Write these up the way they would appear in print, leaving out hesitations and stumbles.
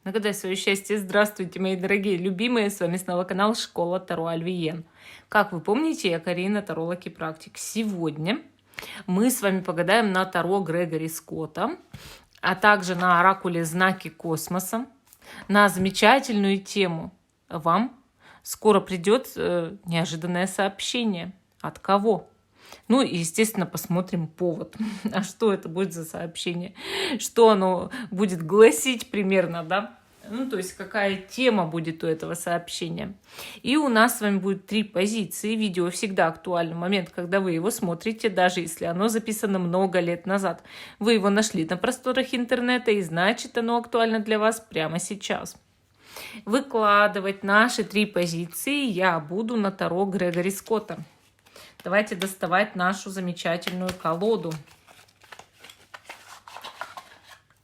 Нагадай свое счастье. Здравствуйте, мои дорогие любимые. С вами снова канал Школа Таро Альвиен. Как вы помните, я Карина, таролог и практик. Сегодня мы с вами погадаем на Таро Грегори Скотта, а также на оракуле «Знаки космоса», на замечательную тему. Вам скоро придет неожиданное сообщение. От кого? Ну и, естественно, посмотрим повод. А что это будет за сообщение? Что оно будет гласить примерно, да? Ну, то есть какая тема будет у этого сообщения. И у нас с вами будет 3 позиции. Видео всегда актуальный момент, когда вы его смотрите, даже если оно записано много лет назад. Вы его нашли на просторах интернета, и значит, оно актуально для вас прямо сейчас. Выкладывать наши 3 позиции я буду на Таро Грегори Скотта. Давайте доставать нашу замечательную колоду.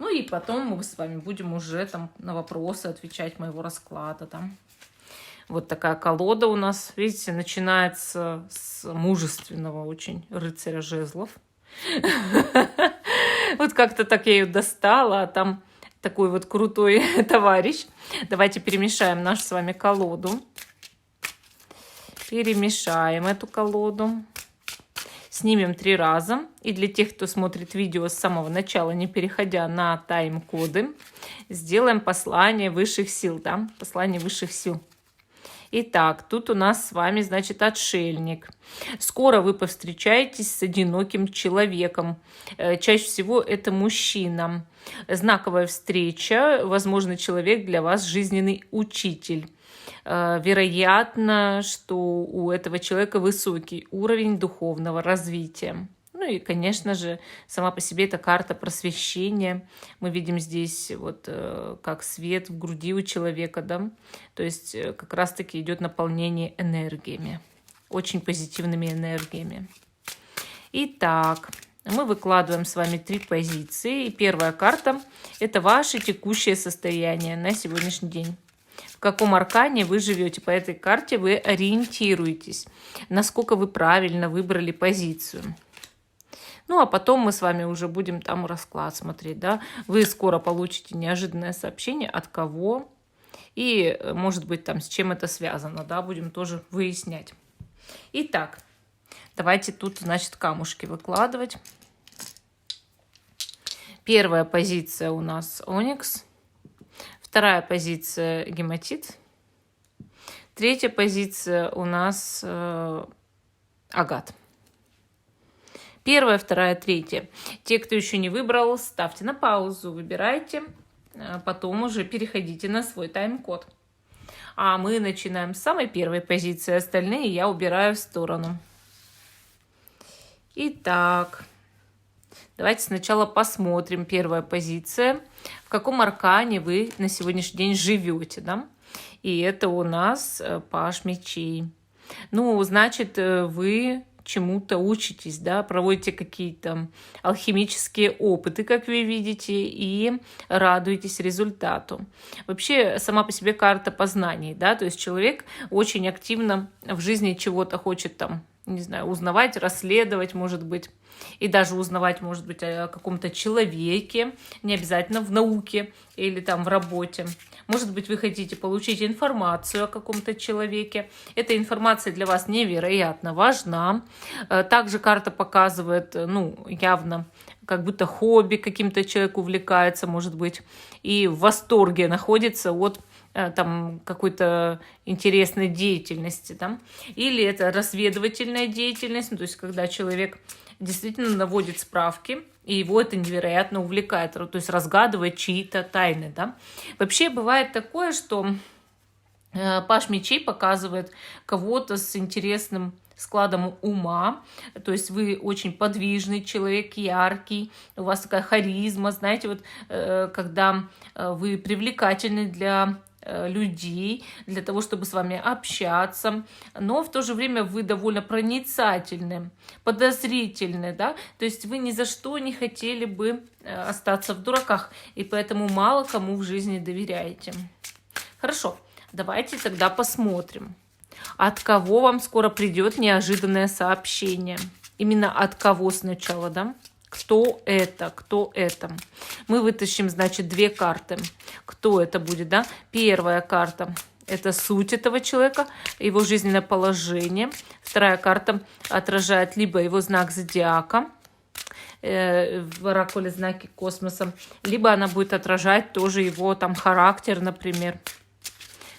Ну и потом мы с вами будем уже там на вопросы отвечать моего расклада. Там. Вот такая колода у нас, видите, начинается с мужественного очень рыцаря жезлов. Вот как-то так я ее достала, а там такой вот крутой товарищ. Давайте перемешаем нашу с вами колоду. Перемешаем эту колоду. Снимем 3 раза. И для тех, кто смотрит видео с самого начала, не переходя на тайм-коды, сделаем послание высших сил. Да? Послание высших сил. Итак, тут у нас с вами, значит, отшельник. Скоро вы повстречаетесь с одиноким человеком. Чаще всего это мужчина. Знаковая встреча. Возможно, человек для вас жизненный учитель. Вероятно, что у этого человека высокий уровень духовного развития. Ну и, конечно же, сама по себе это карта просвещения. Мы видим здесь вот как свет в груди у человека, да? То есть как раз-таки идет наполнение энергиями, очень позитивными энергиями. Итак, мы выкладываем с вами 3 позиции. И первая карта – это ваше текущее состояние на сегодняшний день. В каком аркане вы живете. По этой карте вы ориентируетесь, насколько вы правильно выбрали позицию. Ну, а потом мы с вами уже будем там расклад смотреть. Да? Вы скоро получите неожиданное сообщение, от кого и, может быть, там с чем это связано. Да? Будем тоже выяснять. Итак, давайте тут, значит, камушки выкладывать. Первая позиция у нас оникс. Вторая позиция гематит. Третья позиция у нас агат. Первая, вторая, третья. Те, кто еще не выбрал, ставьте на паузу, выбирайте. Потом уже переходите на свой тайм-код. А мы начинаем с самой первой позиции. Остальные я убираю в сторону. Итак, давайте сначала посмотрим. Первая позиция. В каком аркане вы на сегодняшний день живете, да? И это у нас паж мечей. Ну, значит, вы чему-то учитесь, да, проводите какие-то алхимические опыты, как вы видите, и радуетесь результату. Вообще, сама по себе карта познаний, да, то есть человек очень активно в жизни чего-то хочет там, не знаю, узнавать, расследовать, может быть, и даже узнавать, может быть, о каком-то человеке, не обязательно в науке или там в работе. Может быть, вы хотите получить информацию о каком-то человеке. Эта информация для вас невероятно важна. Также карта показывает, ну, явно, как будто хобби каким-то человек увлекается, может быть, и в восторге находится от там какой-то интересной деятельности. Да? Или это разведывательная деятельность, ну, то есть когда человек действительно наводит справки, и его это невероятно увлекает, то есть разгадывает чьи-то тайны. Да? Вообще бывает такое, что паж мечей показывает кого-то с интересным складом ума, то есть вы очень подвижный человек, яркий, у вас такая харизма, знаете, вот когда вы привлекательны для людей, для того, чтобы с вами общаться, но в то же время вы довольно проницательны, подозрительны, да, то есть вы ни за что не хотели бы остаться в дураках, и поэтому мало кому в жизни доверяете. Хорошо, давайте тогда посмотрим, от кого вам скоро придет неожиданное сообщение. Именно от кого сначала, да? Кто это? Кто это? Мы вытащим, значит, 2 карты. Кто это будет, да? Первая карта – это суть этого человека, его жизненное положение. Вторая карта отражает либо его знак зодиака, в оракуле знаки космоса, либо она будет отражать тоже его там характер, например.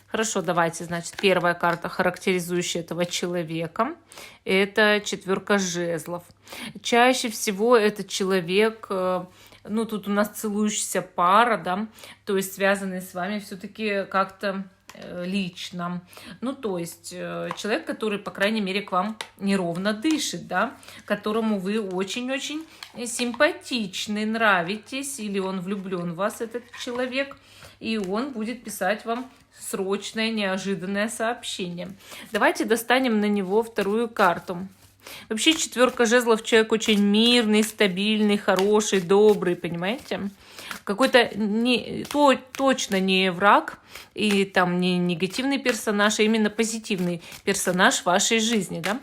Хорошо, давайте, значит, первая карта, характеризующая этого человека, это 4 жезлов. Чаще всего этот человек, ну, тут у нас целующаяся пара, да, то есть связанный с вами все-таки как-то лично. Ну, то есть человек, который, по крайней мере, к вам неровно дышит, да, которому вы очень-очень симпатичны, нравитесь, или он влюблен в вас, этот человек, и он будет писать вам срочное, неожиданное сообщение. Давайте достанем на него 2 карту. Вообще 4 жезлов, человек очень мирный, стабильный, хороший, добрый, понимаете? Какой-то точно не враг и там не негативный персонаж, а именно позитивный персонаж вашей жизни. Да?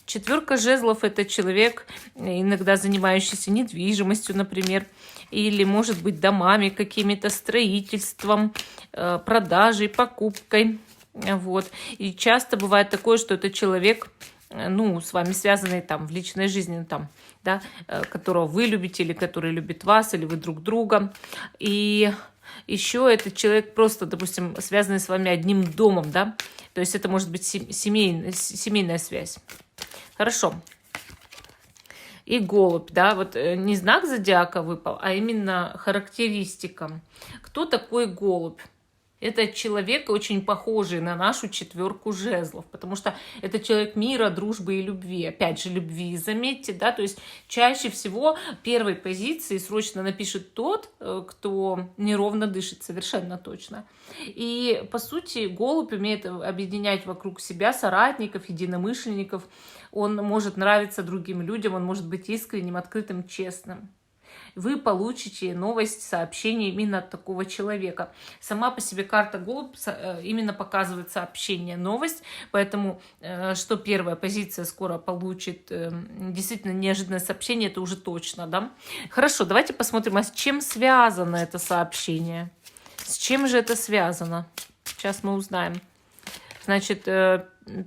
4 жезлов – это человек, иногда занимающийся недвижимостью, например, или, может быть, домами, какими-то строительством, продажей, покупкой. Вот. И часто бывает такое, что это человек, ну, с вами связанный там в личной жизни, там, да, которого вы любите, или который любит вас, или вы друг друга. И еще этот человек просто, допустим, связанный с вами одним домом, да, то есть это может быть семейная связь. Хорошо. И голубь, да, вот не знак зодиака выпал, а именно характеристика. Кто такой голубь? Это человек, очень похожий на нашу 4 жезлов, потому что это человек мира, дружбы и любви. Опять же, любви, заметьте, да, то есть чаще всего первой позиции срочно напишет тот, кто неровно дышит, совершенно точно. И, по сути, голубь умеет объединять вокруг себя соратников, единомышленников. Он может нравиться другим людям, он может быть искренним, открытым, честным. Вы получите новость, сообщение именно от такого человека. Сама по себе карта голубь именно показывает сообщение, новость, поэтому что первая позиция скоро получит действительно неожиданное сообщение, это уже точно, да? Хорошо, давайте посмотрим, а с чем связано это сообщение? С чем же это связано? Сейчас мы узнаем. Значит,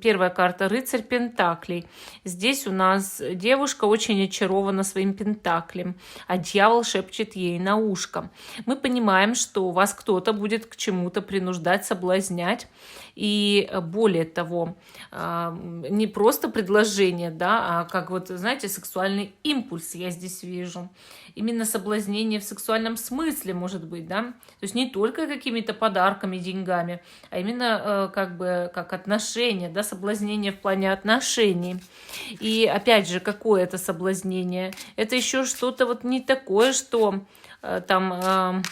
первая карта – рыцарь пентаклей. Здесь у нас девушка очень очарована своим пентаклем, а дьявол шепчет ей на ушко. Мы понимаем, что вас кто-то будет к чему-то принуждать, соблазнять. И более того, не просто предложение, да, а как вот, знаете, сексуальный импульс я здесь вижу. Именно соблазнение в сексуальном смысле, может быть, да. То есть не только какими-то подарками, деньгами, а именно как бы как отношения, да, соблазнение в плане отношений. И опять же, какое это соблазнение? Это еще что-то вот не такое, что там,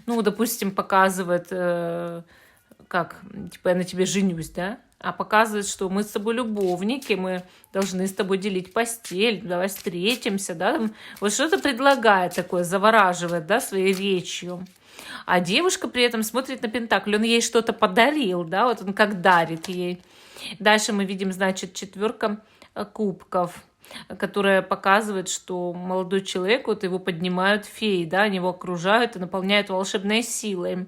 ну, допустим, показывает, как, типа, я на тебе женюсь, да? А показывает, что мы с тобой любовники, мы должны с тобой делить постель, давай встретимся, да? Вот что-то предлагает такое, завораживает, да, своей речью. А девушка при этом смотрит на пентакль, он ей что-то подарил, да, вот он как дарит ей. Дальше мы видим, значит, 4 кубков, которая показывает, что молодой человек, вот его поднимают феи, да, они его окружают и наполняют волшебной силой.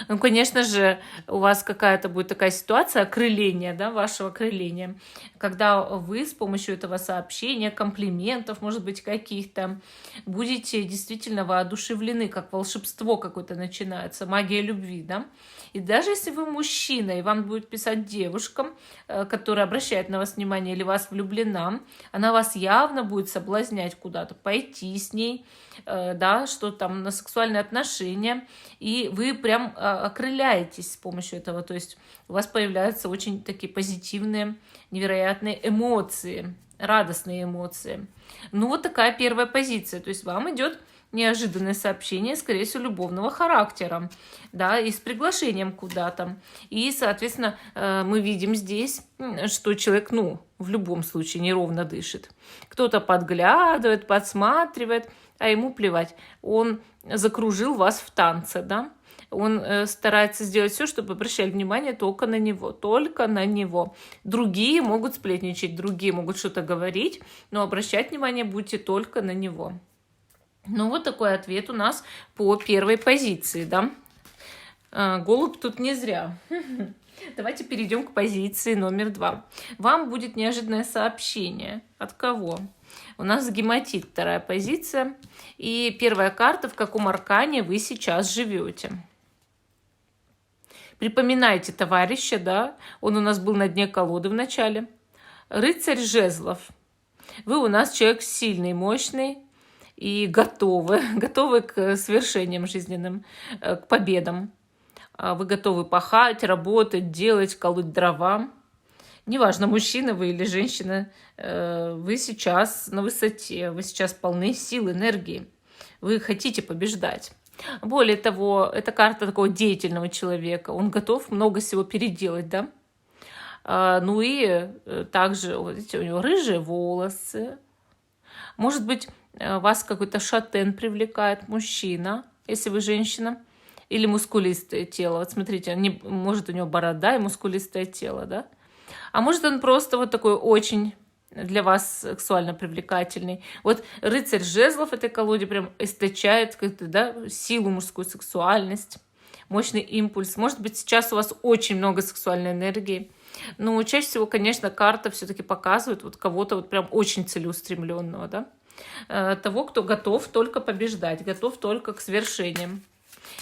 Ну, конечно же, у вас какая-то будет такая ситуация окрыления, да, вашего окрыления, когда вы с помощью этого сообщения, комплиментов, может быть, каких-то, будете действительно воодушевлены, как волшебство какое-то начинается, магия любви, да. И даже если вы мужчина, и вам будет писать девушка, которая обращает на вас внимание или вас влюблена, она вас явно будет соблазнять куда-то, пойти с ней, да, что там на сексуальные отношения, и вы прям окрыляетесь с помощью этого, то есть у вас появляются очень такие позитивные, невероятные эмоции, радостные эмоции. Ну, вот такая первая позиция, то есть вам идет неожиданное сообщение, скорее всего, любовного характера, да, и с приглашением куда-то. И, соответственно, мы видим здесь, что человек, ну, в любом случае неровно дышит. Кто-то подглядывает, подсматривает, а ему плевать. Он закружил вас в танце, да. Он старается сделать все, чтобы обращали внимание только на него, только на него. Другие могут сплетничать, другие могут что-то говорить, но обращать внимание будете только на него. Ну, вот такой ответ у нас по первой позиции, да. Голубь тут не зря. Давайте перейдем к позиции номер 2. Вам будет неожиданное сообщение. От кого? У нас гематит, вторая позиция. И первая карта, в каком аркане вы сейчас живете. Припоминайте товарища, да? Он у нас был на дне колоды в начале. Рыцарь жезлов. Вы у нас человек сильный, мощный и готовы к свершениям жизненным, к победам. Вы готовы пахать, работать, делать, колоть дрова. Неважно, мужчина вы или женщина, вы сейчас на высоте, вы сейчас полны сил, энергии. Вы хотите побеждать. Более того, это карта такого деятельного человека. Он готов много всего переделать, да? Ну и также, вот видите, у него рыжие волосы. Может быть, вас какой-то шатен привлекает, мужчина, если вы женщина. Или мускулистое тело. Вот смотрите, может, у него борода и мускулистое тело, да? А может, он просто вот такой очень для вас сексуально привлекательный. Вот рыцарь жезлов в этой колоде прям источает как-то, да, силу, мужскую сексуальность, мощный импульс. Может быть, сейчас у вас очень много сексуальной энергии. Но чаще всего, конечно, карта все-таки показывает вот кого-то вот прям очень целеустремленного, да? Того, кто готов только побеждать, готов только к свершениям.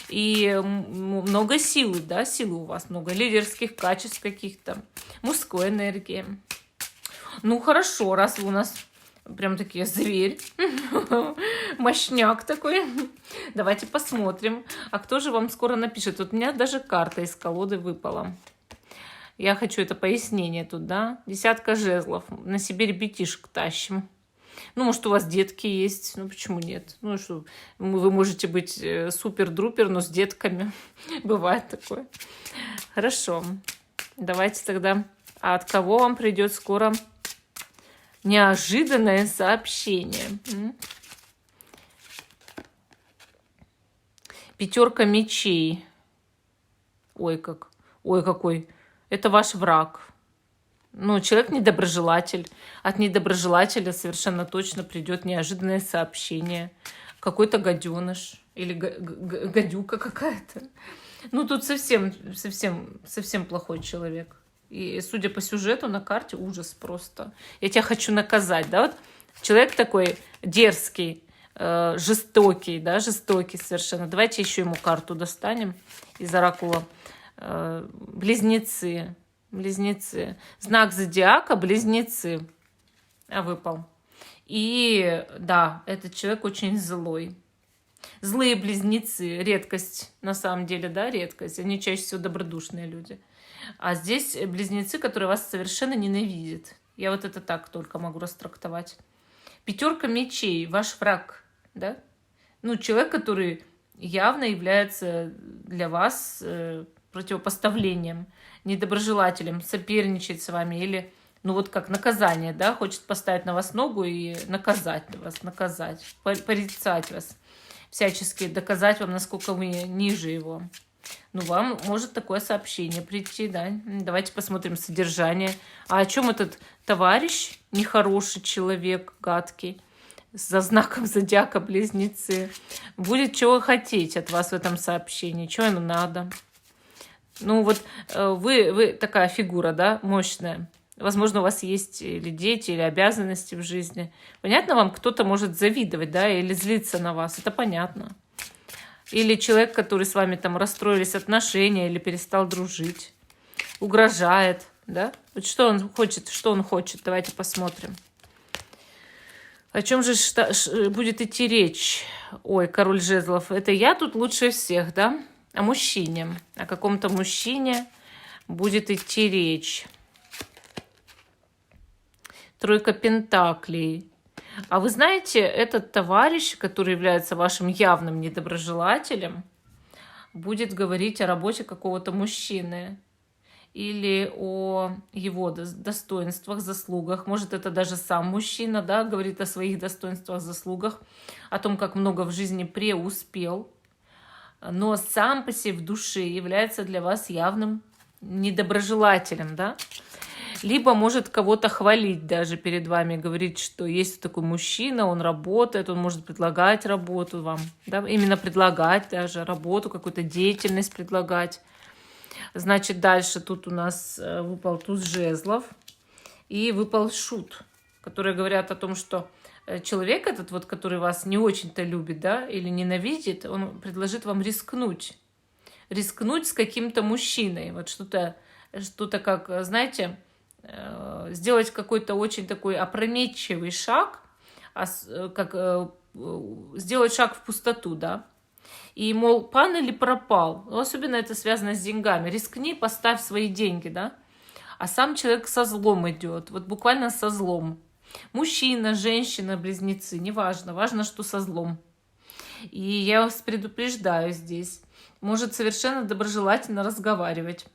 И много силы, да, силы у вас много, лидерских качеств каких-то, мужской энергии. Ну, хорошо, раз вы у нас прям такие зверь, мощняк такой, давайте посмотрим, а кто же вам скоро напишет. Вот у меня даже карта из колоды выпала. Я хочу это пояснение тут, да. 10 жезлов, на себе ребятишек тащим. Ну, может, у вас детки есть, ну, почему нет? Ну, что, вы можете быть супер-друпер, но с детками. Бывает такое. Хорошо. Давайте тогда... А от кого вам придет скоро неожиданное сообщение? 5 мечей. Ой, какой. Это ваш враг. Ну, человек недоброжелатель. От недоброжелателя совершенно точно придет неожиданное сообщение. Какой-то гаденыш или гадюка какая-то. Ну, тут совсем плохой человек. И, судя по сюжету на карте, ужас просто. Я тебя хочу наказать, да? Вот человек такой дерзкий, жестокий, да, жестокий совершенно. Давайте еще ему карту достанем из оракула. Близнецы. Близнецы. Знак зодиака — близнецы. Выпал. И да, этот человек очень злой. Злые близнецы. Редкость, на самом деле, да, редкость. Они чаще всего добродушные люди. А здесь близнецы, которые вас совершенно ненавидят. Я вот это так только могу растрактовать. 5 мечей. Ваш враг, да? Ну, человек, который явно является для вас противопоставлением, недоброжелателем, соперничать с вами или, ну вот как наказание, да, хочет поставить на вас ногу и наказать вас, порицать вас, всячески доказать вам, насколько вы ниже его. Ну, вам может такое сообщение прийти, да. Давайте посмотрим содержание. А о чем этот товарищ, нехороший человек, гадкий, за знаком зодиака близнецы, будет чего хотеть от вас в этом сообщении, чего ему надо? Ну вот вы такая фигура, да, мощная. Возможно, у вас есть или дети, или обязанности в жизни. Понятно, вам кто-то может завидовать, да, или злиться на вас. Это понятно. Или человек, который с вами там расстроились отношения, или перестал дружить, угрожает, да. Вот что он хочет, давайте посмотрим. О чем же будет идти речь? Ой, король жезлов. Это я тут лучше всех, да? О мужчине. О каком-то мужчине будет идти речь. 3 пентаклей. А вы знаете, этот товарищ, который является вашим явным недоброжелателем, будет говорить о работе какого-то мужчины или о его достоинствах, заслугах. Может, это даже сам мужчина, да, говорит о своих достоинствах, заслугах, о том, как много в жизни преуспел. но сам по себе в душе является для вас явным недоброжелателем, да? Либо может кого-то хвалить даже перед вами, говорить, что есть такой мужчина, он работает, он может предлагать работу вам, да? Именно предлагать даже работу, какую-то деятельность предлагать. Значит, дальше тут у нас выпал туз жезлов и выпал шут, которые говорят о том, что человек этот, вот, который вас не очень-то любит, да, или ненавидит, он предложит вам рискнуть. Рискнуть с каким-то мужчиной. Вот что-то как, знаете, сделать какой-то очень такой опрометчивый шаг, сделать шаг в пустоту, да. И, мол, пан или пропал. Ну, особенно это связано с деньгами. Рискни, поставь свои деньги, да. А сам человек со злом идет. Вот буквально со злом. Мужчина, женщина, близнецы, неважно. Важно, что со злом. И я вас предупреждаю здесь. Может совершенно доброжелательно разговаривать.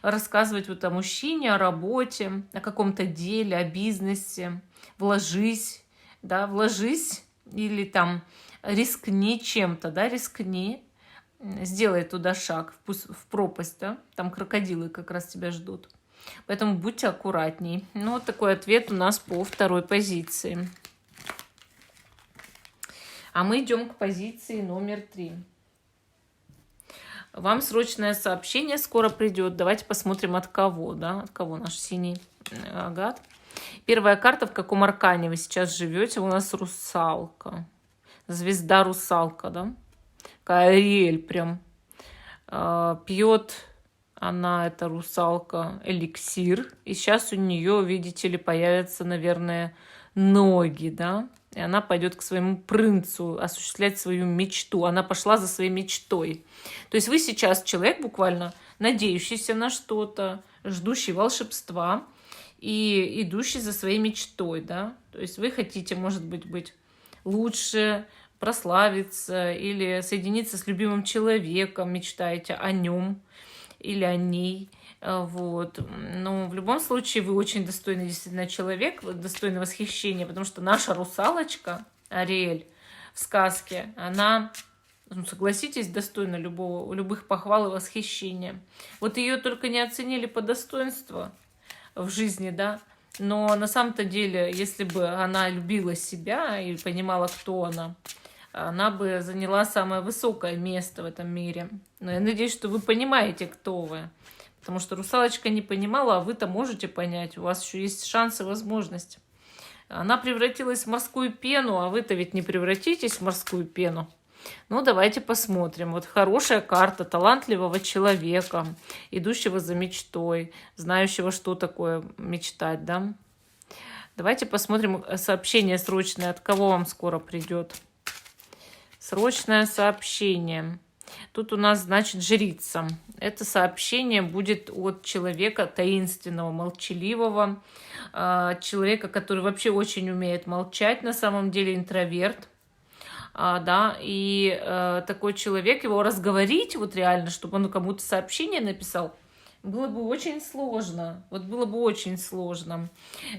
Рассказывать вот о мужчине, о работе, о каком-то деле, о бизнесе. Вложись, да, вложись. Или там рискни чем-то, да, рискни. Сделай туда шаг в пропасть, да. Там крокодилы как раз тебя ждут. Поэтому будьте аккуратней. Ну, вот такой ответ у нас по второй позиции. А мы идем к позиции номер 3. Вам срочное сообщение скоро придет. Давайте посмотрим, от кого, да? От кого наш синий агат. Первая карта, в каком аркане вы сейчас живете, у нас русалка. Звезда русалка, да? Такая Ариэль прям. Пьет она, эта русалка, эликсир. И сейчас у нее, видите ли, появятся, наверное, ноги, да? И она пойдет к своему принцу осуществлять свою мечту. Она пошла за своей мечтой. То есть вы сейчас человек буквально надеющийся на что-то, ждущий волшебства и идущий за своей мечтой, да? То есть вы хотите, может быть лучше, прославиться или соединиться с любимым человеком, мечтаете о нем или о ней. Вот. Но в любом случае вы очень достойный действительно человек, достойный восхищения, потому что наша русалочка Ариэль в сказке, она, ну, согласитесь, достойна любых похвал и восхищения. Вот ее только не оценили по достоинству в жизни, да, но на самом-то деле, если бы она любила себя и понимала, кто она бы заняла самое высокое место в этом мире. Но я надеюсь, что вы понимаете, кто вы. Потому что русалочка не понимала, а вы-то можете понять. У вас еще есть шанс и возможность. Она превратилась в морскую пену, а вы-то ведь не превратитесь в морскую пену. Ну, давайте посмотрим. Вот хорошая карта талантливого человека, идущего за мечтой, знающего, что такое мечтать, да? Давайте посмотрим сообщение срочное, от кого вам скоро придет. Срочное сообщение. Тут у нас, значит, жрица. Это сообщение будет от человека таинственного, молчаливого, человека, который вообще очень умеет молчать, на самом деле интроверт. Да, и такой человек, его разговорить, вот реально, чтобы он кому-то сообщение написал, было бы очень сложно. Вот было бы очень сложно.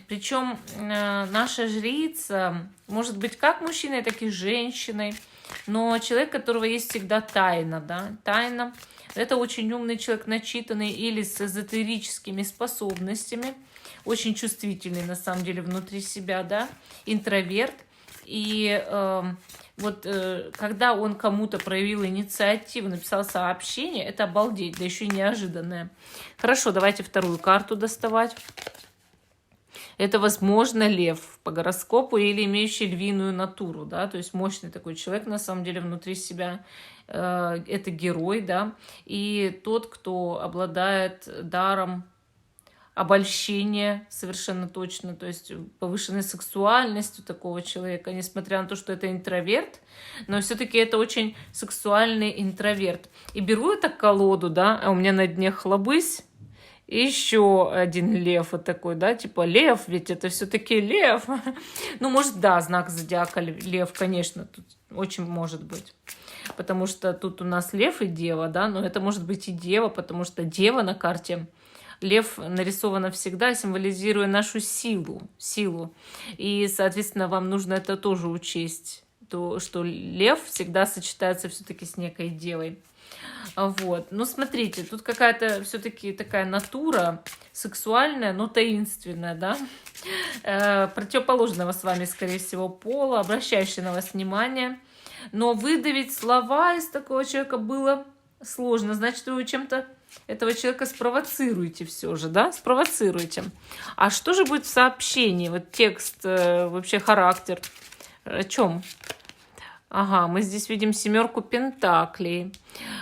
Причем наша жрица может быть как мужчиной, так и женщиной. Но человек, у которого есть всегда тайна, да, тайна. Это очень умный человек, начитанный или с эзотерическими способностями, очень чувствительный на самом деле внутри себя, да, интроверт. И когда он кому-то проявил инициативу, написал сообщение, это обалдеть, да еще и неожиданное. Хорошо, давайте вторую карту доставать. Это, возможно, лев по гороскопу или имеющий львиную натуру, да, то есть мощный такой человек, на самом деле, внутри себя. Это герой, да, и тот, кто обладает даром обольщения совершенно точно, то есть повышенной сексуальностью такого человека, несмотря на то, что это интроверт, но все-таки это очень сексуальный интроверт. И беру я так колоду, да, а у меня на дне хлобысь, и еще один лев вот такой, да, типа лев, ведь это все-таки лев. Ну, может, да, знак зодиака лев, конечно, тут очень может быть. Потому что тут у нас лев и дева, да, но это может быть и дева, потому что дева на карте, лев нарисована всегда, символизируя нашу силу. И, соответственно, вам нужно это тоже учесть, то, что лев всегда сочетается все-таки с некой девой. Вот. Но смотрите, тут какая-то все-таки такая натура сексуальная, но таинственная, да? Противоположного с вами, скорее всего, пола, обращающая на вас внимание. Но выдавить слова из такого человека было сложно. Значит, вы чем-то этого человека спровоцируете все же, да? Спровоцируете. А что же будет в сообщении? Вот текст, вообще характер. О чем? Ага, мы здесь видим 7 пентаклей.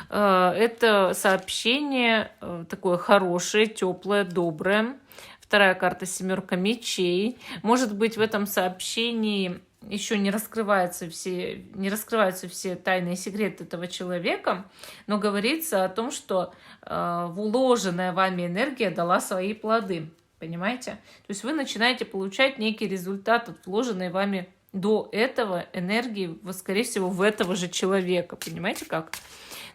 Это сообщение такое хорошее, теплое, доброе. Вторая карта 7 мечей. Может быть, в этом сообщении еще не раскрываются все тайные секреты этого человека, но говорится о том, что вложенная вами энергия дала свои плоды. Понимаете? То есть вы начинаете получать некий результат от вложенной вами до этого энергии, скорее всего, в этого же человека. Понимаете как?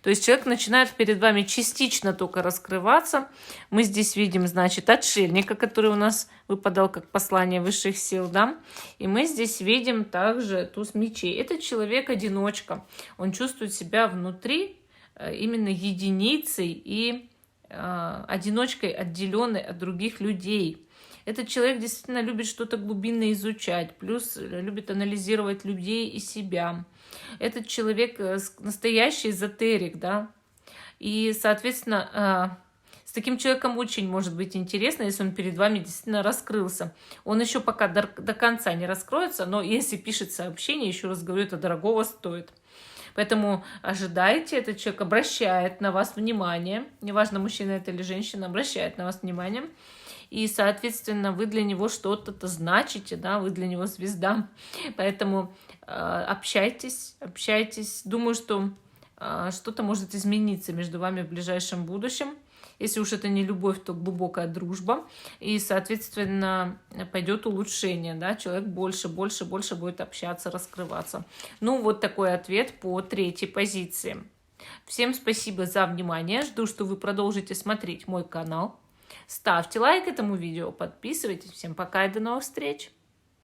То есть человек начинает перед вами частично только раскрываться. Мы здесь видим, значит, отшельника, который у нас выпадал как послание высших сил, да. И мы здесь видим также туз мечей. Это человек-одиночка. Он чувствует себя внутри именно единицей и одиночкой, отделенной от других людей. Этот человек действительно любит что-то глубинно изучать, плюс любит анализировать людей и себя. Этот человек настоящий эзотерик, да, и, соответственно, с таким человеком очень может быть интересно, если он перед вами действительно раскрылся. Он еще пока до конца не раскроется, но если пишет сообщение, еще раз говорю, это дорогого стоит. Поэтому ожидайте, этот человек обращает на вас внимание, неважно, мужчина это или женщина, обращает на вас внимание, и, соответственно, вы для него что-то значите, да, вы для него звезда. Поэтому общайтесь. Думаю, что что-то может измениться между вами в ближайшем будущем. Если уж это не любовь, то глубокая дружба. И, соответственно, пойдет улучшение. Да? Человек больше будет общаться, раскрываться. Ну, вот такой ответ по 3-й позиции. Всем спасибо за внимание. Жду, что вы продолжите смотреть мой канал. Ставьте лайк этому видео, подписывайтесь. Всем пока и до новых встреч!